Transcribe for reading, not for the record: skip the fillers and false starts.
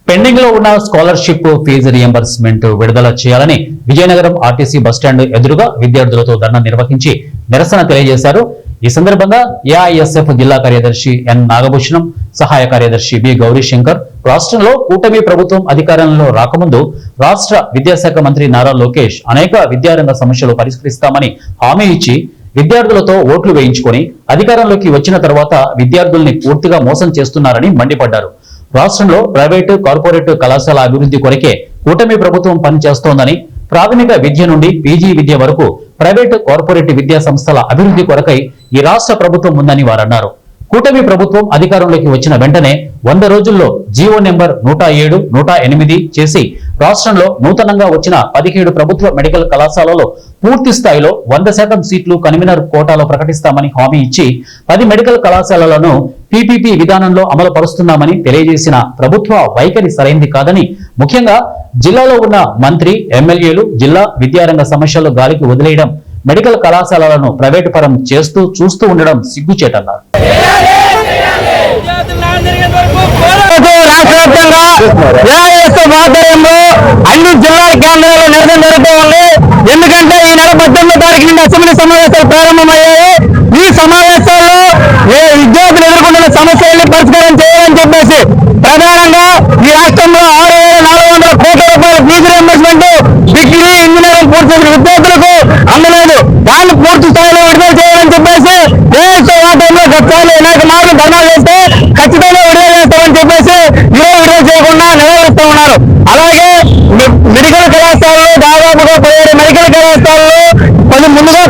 Pending లో ఉన్న scholarship fee reimbursement విడుదల చేయాలని విజయనగరం ఆర్టీసీ బస్టాండ్ ఎదురుగా విద్యార్థులతో ధర్నా నిర్వహించి నిరసన తెలియజేశారు. ఈ సందర్భంగా ఏఐఎస్ఎఫ్ జిల్లా కార్యదర్శి ఎన్ నాగభూషణం, సహాయ కార్యదర్శి బి గౌరీశంకర్ రాష్ట్రంలో కూటమి ప్రభుత్వం అధికారంలో రాకముందు రాష్ట్ర విద్యాశాఖ మంత్రి నారా లోకేష్ అనేక విద్యారంగ సమస్యలు పరిష్కరిస్తామని హామీ ఇచ్చి విద్యార్థులతో ఓట్లు వేయించుకొని అధికారంలోకి వచ్చిన తర్వాత విద్యార్థుల్ని పూర్తిగా మోసం చేస్తున్నారని మండిపడ్డారు. రాష్ట్రంలో ప్రైవేటు, కార్పొరేట్ కళాశాల అభివృద్ధి కొరకే కూటమి ప్రభుత్వం పనిచేస్తోందని, ప్రాథమిక విద్య నుండి పీజీ విద్య వరకు ప్రైవేటు, కార్పొరేట్ విద్యా సంస్థల అభివృద్ధి కొరకై ఈ రాష్ట్ర ప్రభుత్వం ఉందని వారన్నారు. కూటమి ప్రభుత్వం అధికారంలోకి వచ్చిన వెంటనే 100 రోజుల్లో జీవో నెంబర్ 107, 108 చేసి రాష్ట్రంలో నూతనంగా వచ్చిన 17 ప్రభుత్వ మెడికల్ కళాశాలలో పూర్తి స్థాయిలో 100% సీట్లు కన్వీనర్ కోటాలో ప్రకటిస్తామని హామీ ఇచ్చి 10 మెడికల్ కళాశాలలను పీపీపీ విధానంలో అమలు పరుస్తున్నామని తెలియజేసిన ప్రభుత్వ వైఖరి సరైంది కాదని, ముఖ్యంగా జిల్లాలో ఉన్న మంత్రి, ఎమ్మెల్యేలు జిల్లా విద్యారంగ సమస్యలు గాలికి వదిలేయడం, మెడికల్ కళాశాలలను ప్రైవేటు పరం చేస్తూ చూస్తూ ఉండడం సిగ్గుచేటన్నారు. రాష్ట్ర వ్యాప్తంగా ఏఐఎస్ఎఫ్ ఆధ్వర్యంలో అన్ని జిల్లాల కేంద్రాల్లో నిరసన జరుగుతూ ఉంది. ఎందుకంటే ఈ నెల 18వ తారీఖు నుండి అసెంబ్లీ సమావేశాలు ప్రారంభమయ్యాయి. ఈ సమావేశాల్లో విద్యార్థులు ఎదుర్కొంటున్న సమస్యల్ని పరిష్కారం చేయాలని చెప్పేసి ప్రధానంగా ఈ రాష్ట్రంలో 6,400 కోట్ల రూపాయల ఫీజు రియంబర్స్మెంట్ డిగ్రీ, ఇంజనీరింగ్ పూర్తి చేసిన విద్యార్థులకు అందలేదు. దాన్ని పూర్తి స్థాయిలో విడుదల చేయాలని చెప్పేసి ఏఐఎస్ఎఫ్ ఆధ్వర్యంలో గతంలో అనేక మార్లు ధర్నాలు చేస్తే ఖచ్చితంగా విడుదల చేస్తామని చెప్పేసి ఈరోజు విడుదల చేయకుండా నిలబడుతూ ఉన్నారు. అలాగే మెడికల్ కళాశాలలో దాదాపుగా 17 మెడికల్ కళాశాలలో ముందుగా